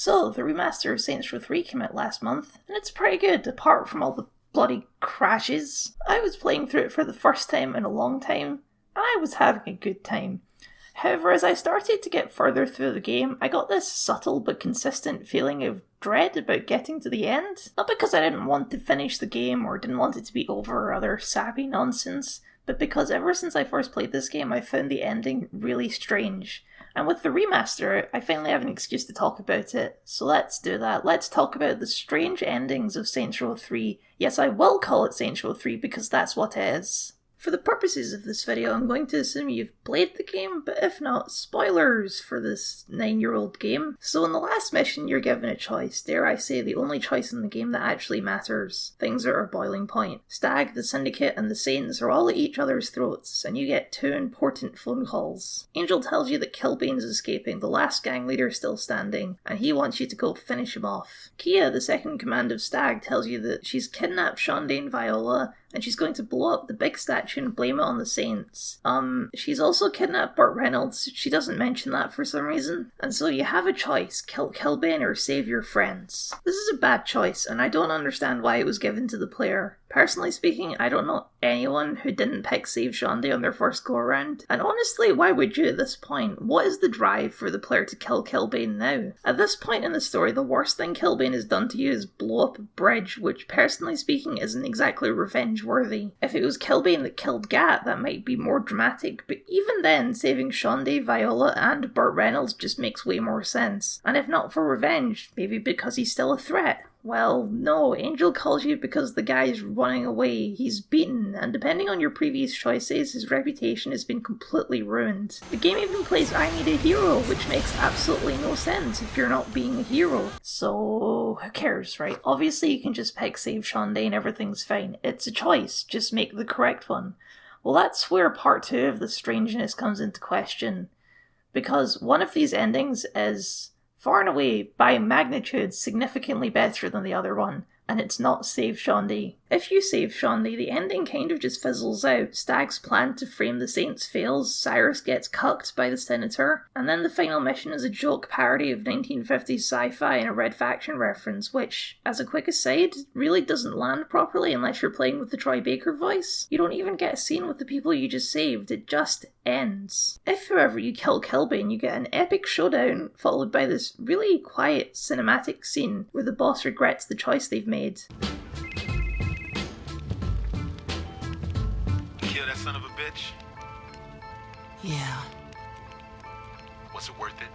So, the remaster of Saints Row 3 came out last month, and it's pretty good, apart from all the bloody crashes. I was playing through it for the first time in a long time, and I was having a good time. However, as I started to get further through the game, I got this subtle but consistent feeling of dread about getting to the end. Not because I didn't want to finish the game or didn't want it to be over or other sappy nonsense, but because ever since I first played this game, I found the ending really strange. And with the remaster, I finally have an excuse to talk about it. So let's do that. Let's talk about the strange endings of Saints Row 3. Yes, I will call it Saints Row 3 because that's what it is. For the purposes of this video, I'm going to assume you've played the game, but if not, spoilers for this 9-year-old game. So in the last mission, you're given a choice, dare I say the only choice in the game that actually matters. Things are at a boiling point. Stag, the Syndicate, and the Saints are all at each other's throats, and you get 2 important phone calls. Angel tells you that Killbane's escaping, the last gang leader still standing, and he wants you to go finish him off. Kia, the second in command of Stag, tells you that she's kidnapped Shondae Viola, and she's going to blow up the big statue and blame it on the Saints. She's also kidnapped Burt Reynolds. She doesn't mention that for some reason. And so you have a choice, kill Killbane or save your friends. This is a bad choice, and I don't understand why it was given to the player. Personally speaking, I don't know anyone who didn't pick Save Shondae on their first go-around. And honestly, why would you at this point? What is the drive for the player to kill Killbane now? At this point in the story, the worst thing Killbane has done to you is blow up a bridge, which personally speaking isn't exactly revenge-worthy. If it was Killbane that killed Gat, that might be more dramatic, but even then, saving Shondae, Viola, and Burt Reynolds just makes way more sense. And if not for revenge, maybe because he's still a threat. Well, no, Angel calls you because the guy's running away, he's beaten, and depending on your previous choices, his reputation has been completely ruined. The game even plays I Need a Hero, which makes absolutely no sense if you're not being a hero. So, who cares, right? Obviously you can just pick Save Shondae and everything's fine. It's a choice, just make the correct one. Well, that's where part 2 of the strangeness comes into question, because one of these endings is far and away, by magnitude, significantly better than the other one, and it's not Save Shondae. If you save Shondae, the ending kind of just fizzles out. Stag's plan to frame the Saints fails, Cyrus gets cucked by the Senator, and then the final mission is a joke parody of 1950s sci-fi and a Red Faction reference, which, as a quick aside, really doesn't land properly unless you're playing with the Troy Baker voice. You don't even get a scene with the people you just saved, it just ends. If, however, you kill Killbane, you get an epic showdown, followed by this really quiet cinematic scene where the boss regrets the choice they've made. Kill that son of a bitch? Yeah. Was it worth it?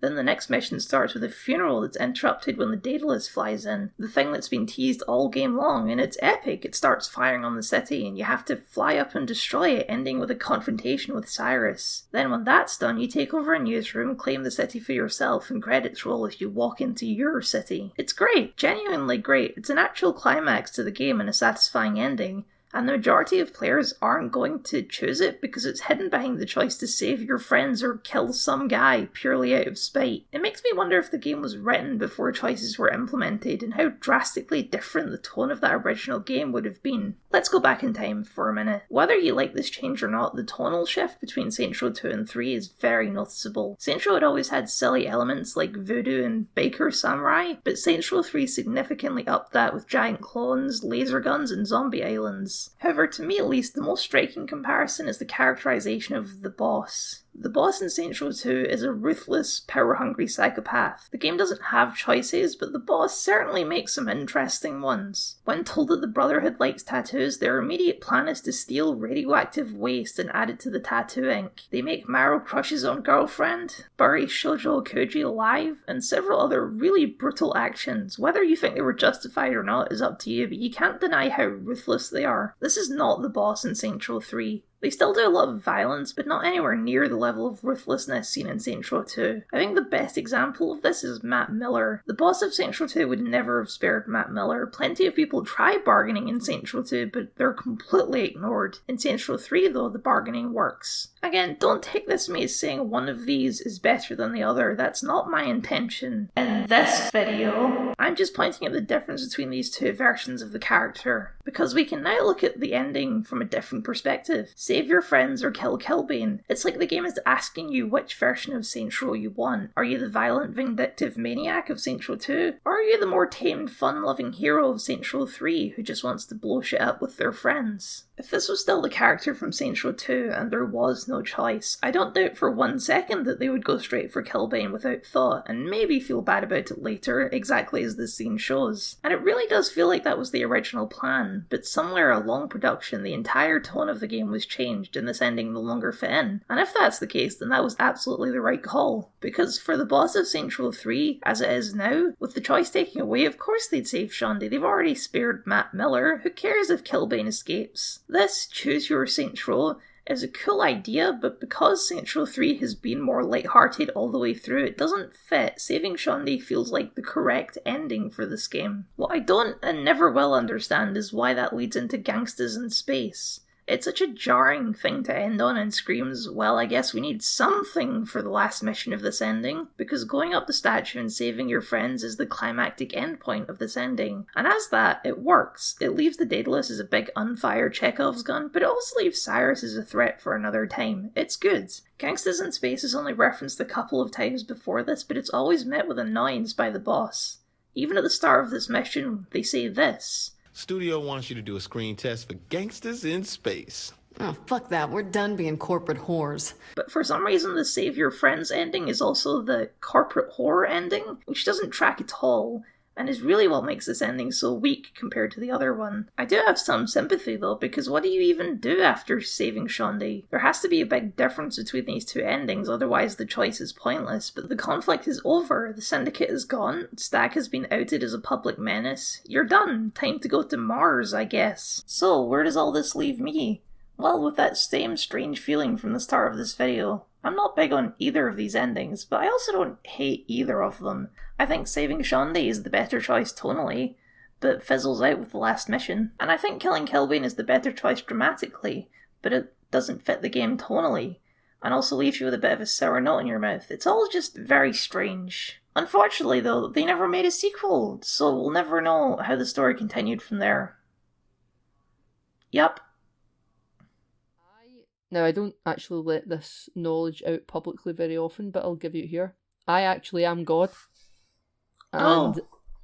Then the next mission starts with a funeral that's interrupted when the Daedalus flies in, the thing that's been teased all game long, and it's epic. It starts firing on the city, and you have to fly up and destroy it, ending with a confrontation with Cyrus. Then when that's done, you take over a newsroom, claim the city for yourself, and credits roll as you walk into your city. It's great, genuinely great. It's an actual climax to the game and a satisfying ending. And the majority of players aren't going to choose it because it's hidden behind the choice to save your friends or kill some guy purely out of spite. It makes me wonder if the game was written before choices were implemented and how drastically different the tone of that original game would have been. Let's go back in time for a minute. Whether you like this change or not, the tonal shift between Saints Row 2 and 3 is very noticeable. Saints Row had always had silly elements like voodoo and Biker Samurai, but Saints Row 3 significantly upped that with giant clones, laser guns, and zombie islands. However, to me at least, the most striking comparison is the characterization of the boss. The boss in Saints Row 2 is a ruthless, power-hungry psychopath. The game doesn't have choices, but the boss certainly makes some interesting ones. When told that the Brotherhood likes tattoos, their immediate plan is to steal radioactive waste and add it to the tattoo ink. They make Maro crush his own girlfriend, bury Shoujo Koji alive, and several other really brutal actions. Whether you think they were justified or not is up to you, but you can't deny how ruthless they are. This is not the boss in Saints Row 3. They still do a lot of violence, but not anywhere near the level of ruthlessness seen in Saints Row 2. I think the best example of this is Matt Miller. The boss of Saints Row 2 would never have spared Matt Miller. Plenty of people try bargaining in Saints Row 2, but they're completely ignored. In Saints Row 3, though, the bargaining works. Again, don't take this me as saying one of these is better than the other. That's not my intention. In this video, I'm just pointing at the difference between these two versions of the character, because we can now look at the ending from a different perspective. Save your friends or kill Killbane. It's like the game is asking you which version of Saints Row you want. Are you the violent, vindictive maniac of Saints Row 2? Or are you the more tamed, fun-loving hero of Saints Row 3 who just wants to blow shit up with their friends? If this was still the character from Saints Row 2 and there was no choice, I don't doubt for 1 second that they would go straight for Killbane without thought and maybe feel bad about it later, exactly as this scene shows. And it really does feel like that was the original plan, but somewhere along production the entire tone of the game was changed and this ending no longer fit in. And if that's the case, then that was absolutely the right call. Because for the boss of Saints Row 3, as it is now, with the choice taken away, of course they'd save Shaundi. They've already spared Matt Miller. Who cares if Killbane escapes? This Choose Your Saints Row is a cool idea, but because Saints Row 3 has been more lighthearted all the way through, it doesn't fit. Saving Shaundi feels like the correct ending for this game. What I don't and never will understand is why that leads into Gangsters in Space. It's such a jarring thing to end on and screams, well, I guess we need something for the last mission of this ending, because going up the statue and saving your friends is the climactic endpoint of this ending. And as that, it works. It leaves the Daedalus as a big unfired Chekhov's gun, but it also leaves Cyrus as a threat for another time. It's good. Gangsters in Space is only referenced a couple of times before this, but it's always met with annoyance by the boss. Even at the start of this mission, they say this. Studio wants you to do a screen test for Gangsters in Space. Oh, fuck that. We're done being corporate whores. But for some reason, the Save Your Friends ending is also the corporate whore ending, which doesn't track at all, and is really what makes this ending so weak compared to the other one. I do have some sympathy though, because what do you even do after saving Shaundi? There has to be a big difference between these two endings, otherwise the choice is pointless. But the conflict is over, the Syndicate is gone, Stack has been outed as a public menace. You're done. Time to go to Mars, I guess. So, where does all this leave me? Well, with that same strange feeling from the start of this video. I'm not big on either of these endings, but I also don't hate either of them. I think saving Shaundi is the better choice tonally, but fizzles out with the last mission. And I think killing Killbane is the better choice dramatically, but it doesn't fit the game tonally, and also leaves you with a bit of a sour note in your mouth. It's all just very strange. Unfortunately though, they never made a sequel, so we'll never know how the story continued from there. Yup. Now, I don't actually let this knowledge out publicly very often, but I'll give you it here. I actually am God. And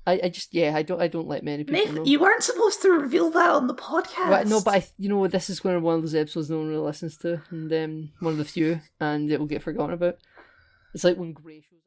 I don't let many people know. You weren't supposed to reveal that on the podcast. Right, no, but this is one of those episodes no one really listens to, and one of the few, and it will get forgotten about. It's like when Grey shows up.